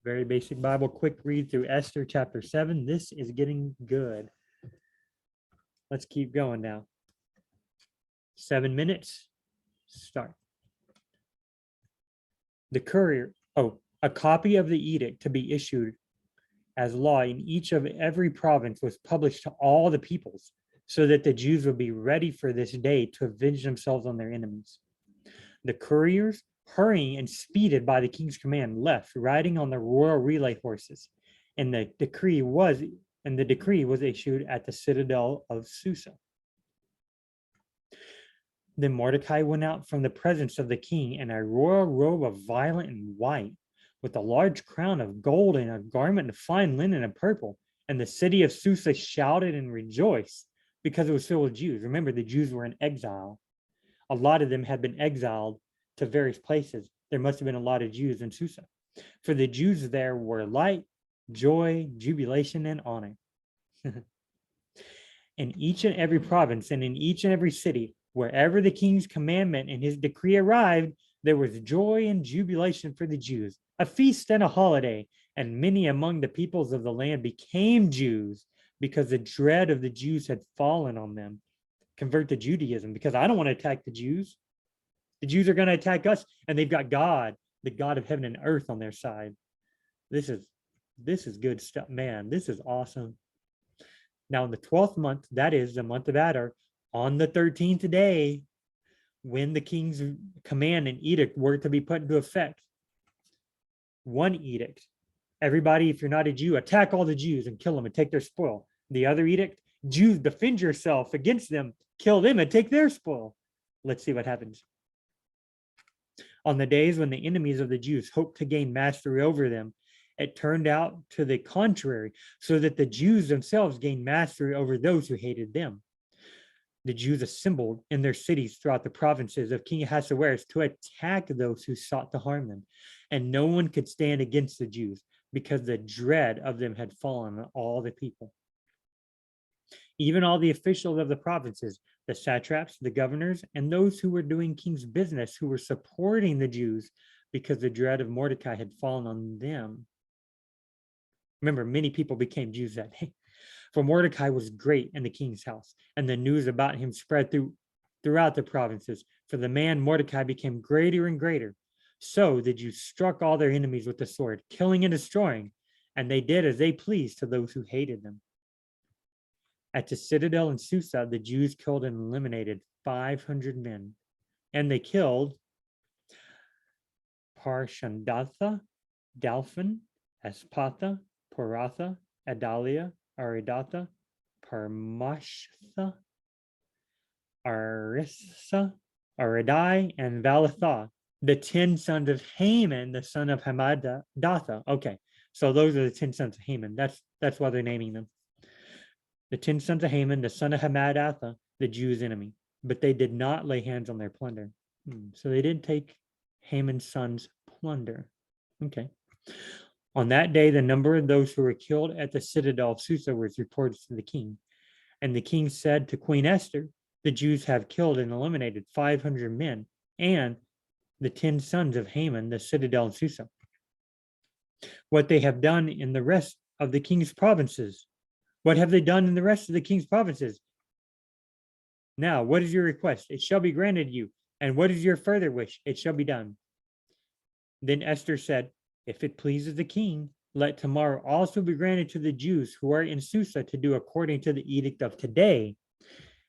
Very basic Bible, quick read through Esther chapter 7. This is getting good. Let's keep going now. 7 minutes, start. The courier, a copy of the edict to be issued as law in each of every province was published to all the peoples, so that the Jews would be ready for this day to avenge themselves on their enemies. The couriers, hurrying and speeded by the king's command, left, riding on the royal relay horses, and the decree was issued at the citadel of Susa. Then Mordecai went out from the presence of the king in a royal robe of violet and white, with a large crown of gold and a garment of fine linen and purple. And the city of Susa shouted and rejoiced because it was filled with Jews. Remember, the Jews were in exile. A lot of them had been exiled to various places. There must have been a lot of Jews in Susa. For the Jews there were light, joy, jubilation, and honor. In each and every province and in each and every city, wherever the king's commandment and his decree arrived, there was joy and jubilation for the Jews, a feast and a holiday, and many among the peoples of the land became Jews because the dread of the Jews had fallen on them. Convert to Judaism, because I don't want to attack the Jews. The Jews are going to attack us, and they've got God, the God of heaven and earth, on their side. This is good stuff, man. This is awesome. Now in the 12th month, that is the month of Adar, on the 13th day, when the king's command and edict were to be put into effect, one edict, everybody, if you're not a Jew, attack all the Jews and kill them and take their spoil. The other edict, Jews, defend yourself against them, kill them and take their spoil. Let's see what happens. On the days when the enemies of the Jews hoped to gain mastery over them, it turned out to the contrary, so that the Jews themselves gained mastery over those who hated them. The Jews assembled in their cities throughout the provinces of King Ahasuerus to attack those who sought to harm them, and no one could stand against the Jews because the dread of them had fallen on all the people. Even all the officials of the provinces, the satraps, the governors, and those who were doing king's business, who were supporting the Jews because the dread of Mordecai had fallen on them. Remember, many people became Jews that day. For Mordecai was great in the king's house, and the news about him spread throughout the provinces. For the man Mordecai became greater and greater. So the Jews struck all their enemies with the sword, killing and destroying, and they did as they pleased to those who hated them. At the citadel in Susa, the Jews killed and eliminated 500 men, and they killed Parshandatha, Dalphon, Espatha, Poratha, Adalia, Aridatha, Parmashtha, Arissa, Aridai, and Valatha, the 10 sons of Haman, the son of Hamadatha. Okay, so those are the 10 sons of Haman. That's why they're naming them. The 10 sons of Haman, the son of Hamadatha, the Jews' enemy. But they did not lay hands on their plunder. So they did take Haman's sons' plunder. Okay. On that day, the number of those who were killed at the citadel of Susa was reported to the king. And the king said to Queen Esther, the Jews have killed and eliminated 500 men and the 10 sons of Haman, the citadel in Susa. What they have done in the rest of the king's provinces. What have they done in the rest of the king's provinces? Now, what is your request? It shall be granted you. And what is your further wish? It shall be done. Then Esther said, if it pleases the king, let tomorrow also be granted to the Jews who are in Susa to do according to the edict of today,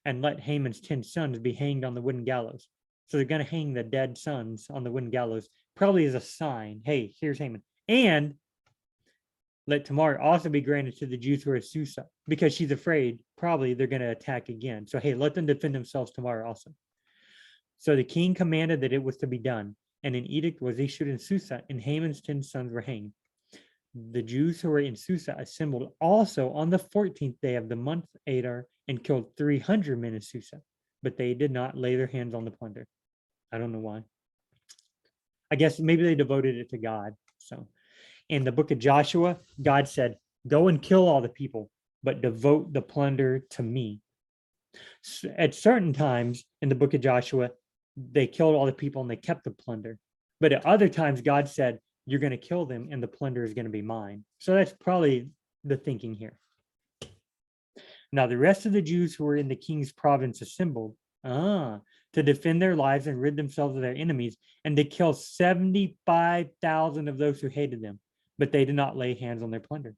and let Haman's 10 sons be hanged on the wooden gallows. So they're going to hang the dead sons on the wooden gallows, probably as a sign. Hey, here's Haman. And let tomorrow also be granted to the Jews who are in Susa, because she's afraid probably they're going to attack again. So, hey, let them defend themselves tomorrow also. So the king commanded that it was to be done, and an edict was issued in Susa, and Haman's 10 sons were hanged. The Jews who were in Susa assembled also on the 14th day of the month Adar and killed 300 men in Susa, but they did not lay their hands on the plunder. I don't know why. I guess maybe they devoted it to God. So in the book of Joshua, God said, go and kill all the people, but devote the plunder to me. So at certain times in the book of Joshua, they killed all the people and they kept the plunder. But at other times, God said, you're going to kill them and the plunder is going to be mine. So that's probably the thinking here. Now, the rest of the Jews who were in the king's province assembled to defend their lives and rid themselves of their enemies, and they killed 75,000 of those who hated them, but they did not lay hands on their plunder.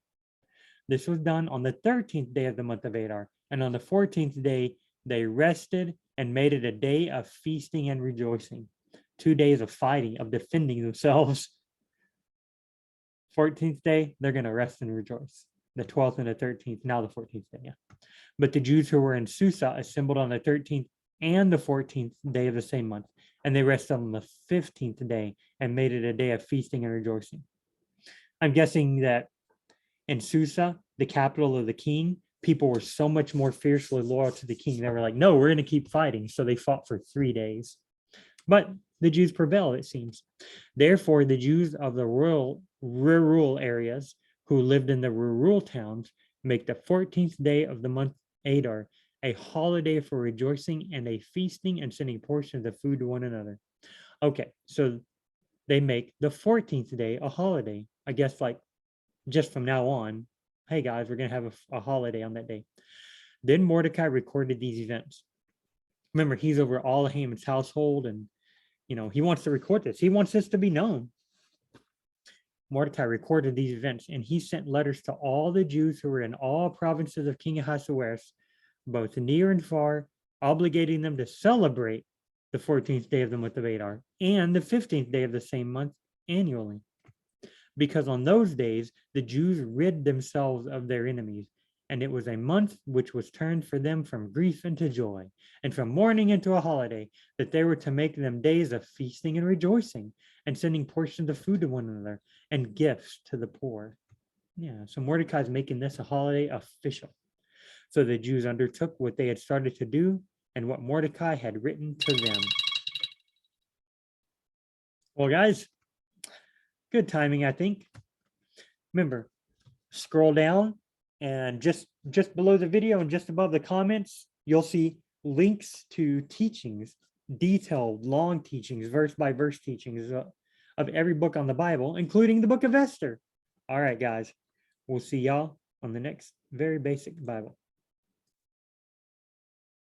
This was done on the 13th day of the month of Adar, and on the 14th day, they rested and made it a day of feasting and rejoicing. 2 days of fighting, of defending themselves. 14th day, they're going to rest and rejoice. The 12th and the 13th, now the 14th day, yeah. But the Jews who were in Susa assembled on the 13th and the 14th day of the same month, and they rested on the 15th day and made it a day of feasting and rejoicing. I'm guessing that in Susa, the capital of the king, people were so much more fiercely loyal to the king. They were like, no, we're going to keep fighting. So they fought for 3 days. But the Jews prevailed, it seems. Therefore, the Jews of the rural areas who lived in the rural towns make the 14th day of the month Adar a holiday for rejoicing and a feasting and sending portions of food to one another. Okay, so they make the 14th day a holiday. I guess like just from now on, hey guys, we're going to have a holiday on that day. Then Mordecai recorded these events. Remember, he's over all of Haman's household, and he wants to record this. He wants this to be known. Mordecai recorded these events, and he sent letters to all the Jews who were in all provinces of King Ahasuerus, both near and far, obligating them to celebrate the 14th day of the month of Adar and the 15th day of the same month annually. Because on those days, the Jews rid themselves of their enemies, and it was a month which was turned for them from grief into joy, and from mourning into a holiday, that they were to make them days of feasting and rejoicing, and sending portions of food to one another, and gifts to the poor. Yeah, so Mordecai's making this a holiday official. So the Jews undertook what they had started to do, and what Mordecai had written to them. Well, guys, good timing, I think. Remember, scroll down, and just below the video and just above the comments, you'll see links to teachings, detailed, long teachings, verse by verse teachings of every book on the Bible, including the book of Esther. All right, guys, we'll see y'all on the next Very Basic Bible.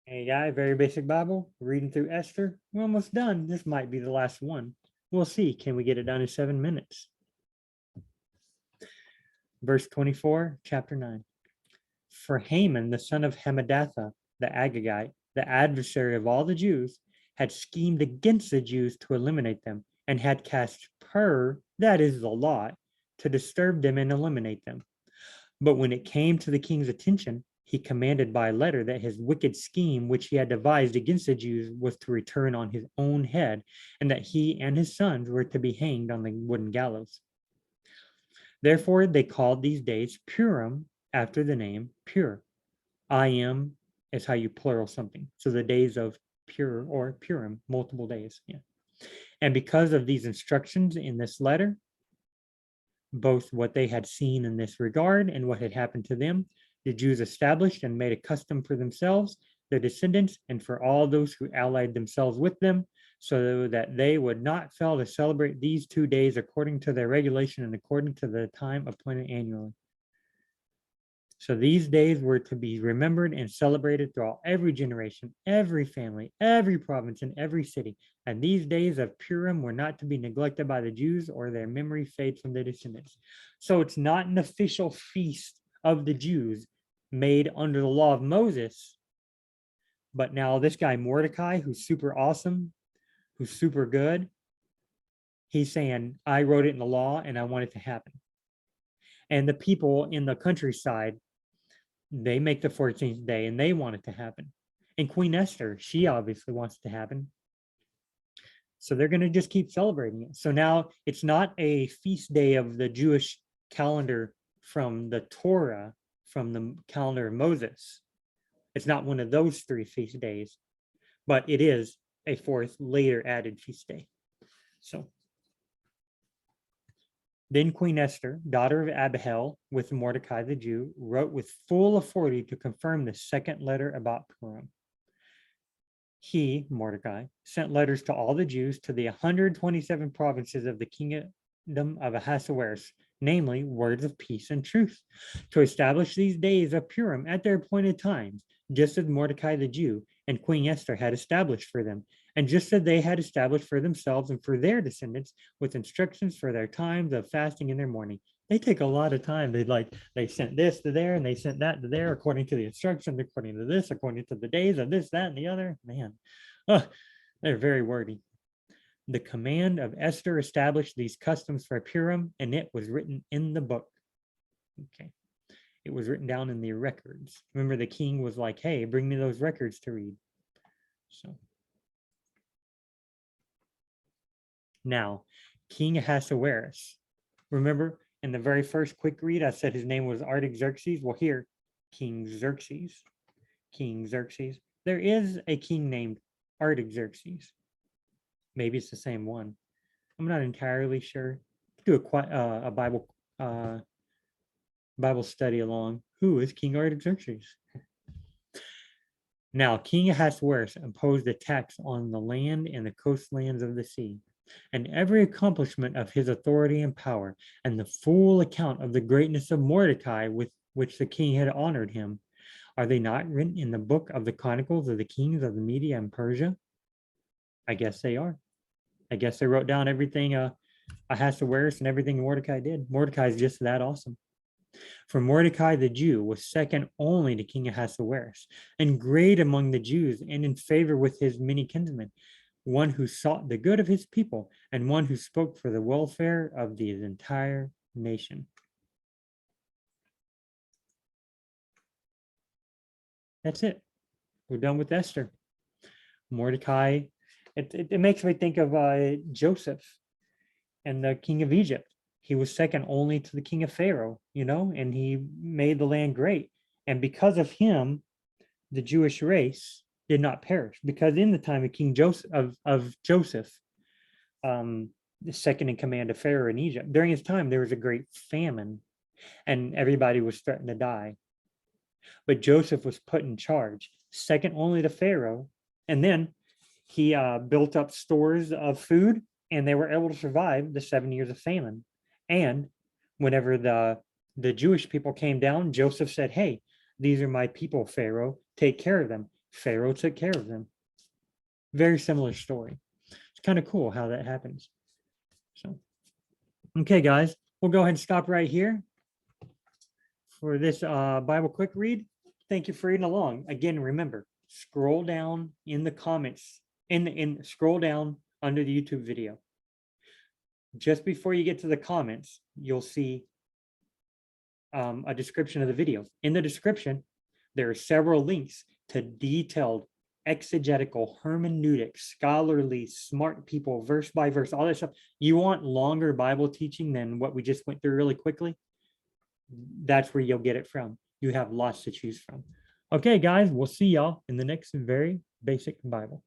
Hey, guys, Very Basic Bible, reading through Esther. We're almost done. This might be the last one. We'll see. Can we get it done in 7 minutes? Verse 24, chapter 9. For Haman, the son of Hammedatha, the Agagite, the adversary of all the Jews, had schemed against the Jews to eliminate them, and had cast pur, that is the lot, to disturb them and eliminate them. But when it came to the king's attention, he commanded by letter that his wicked scheme, which he had devised against the Jews, was to return on his own head, and that he and his sons were to be hanged on the wooden gallows. Therefore, they called these days Purim, after the name pure. I am is how you plural something. So the days of pure or Purim, multiple days. Yeah. And because of these instructions in this letter, both what they had seen in this regard and what had happened to them, the Jews established and made a custom for themselves, their descendants, and for all those who allied themselves with them, so that they would not fail to celebrate these 2 days according to their regulation and according to the time appointed annually. So these days were to be remembered and celebrated throughout every generation, every family, every province, and every city. And these days of Purim were not to be neglected by the Jews, or their memory fade from their descendants. So it's not an official feast of the Jews made under the law of Moses. But now this guy Mordecai, who's super awesome, who's super good, he's saying, I wrote it in the law and I want it to happen. And the people in the countryside, they make the 14th day and they want it to happen. And Queen Esther, she obviously wants it to happen. So they're going to just keep celebrating it. So now it's not a feast day of the Jewish calendar from the Torah, from the calendar of Moses. It's not one of those 3 feast days, but it is a 4th later added feast day. So then Queen Esther, daughter of Abihail, with Mordecai the Jew, wrote with full authority to confirm the second letter about Purim. He, Mordecai, sent letters to all the Jews to the 127 provinces of the king of Ahasuerus, namely words of peace and truth, to establish these days of Purim at their appointed times, just as Mordecai the Jew and Queen Esther had established for them, and just as they had established for themselves and for their descendants with instructions for their times of fasting in their mourning. They take a lot of time. They sent this to there and they sent that to there according to the instructions, according to this, according to the days of this, that, and the other. Man, oh, they're very wordy. The command of Esther established these customs for Purim, and it was written in the book. Okay. It was written down in the records. Remember, the king was like, hey, bring me those records to read. So now, King Ahasuerus. Remember, in the very first quick read, I said his name was Artaxerxes. Well, here, King Xerxes. King Xerxes. There is a king named Artaxerxes. Maybe it's the same one. I'm not entirely sure. Do a Bible study along. Who is King Artaxerxes? Now, King Ahasuerus imposed a tax on the land and the coastlands of the sea, and every accomplishment of his authority and power, and the full account of the greatness of Mordecai with which the king had honored him. Are they not written in the book of the Chronicles of the Kings of the Media and Persia? I guess they are. I guess they wrote down everything Ahasuerus and everything Mordecai did. Mordecai is just that awesome. For Mordecai the Jew was second only to King Ahasuerus, and great among the Jews, and in favor with his many kinsmen, one who sought the good of his people, and one who spoke for the welfare of the entire nation. That's it. We're done with Esther. Mordecai, it makes me think of Joseph and the king of Egypt. He was second only to the king of Pharaoh, and he made the land great. And because of him, the Jewish race did not perish. Because in the time of King Joseph of Joseph, the second in command of Pharaoh in Egypt, during his time there was a great famine, and everybody was threatened to die. But Joseph was put in charge, second only to Pharaoh, and then he built up stores of food, and they were able to survive the 7 years of famine. And whenever the Jewish people came down, Joseph said, hey, these are my people, Pharaoh, take care of them. Pharaoh took care of them. Very similar story. It's kind of cool how that happens. So, okay, guys, we'll go ahead and stop right here for this Bible quick read. Thank you for reading along. Again, remember, scroll down in the comments, scroll down under the YouTube video. Just before you get to the comments, you'll see a description of the video. In the description, there are several links to detailed exegetical, hermeneutic, scholarly, smart people, verse by verse, all that stuff. You want longer Bible teaching than what we just went through really quickly? That's where you'll get it from. You have lots to choose from. Okay, guys, we'll see y'all in the next very basic Bible.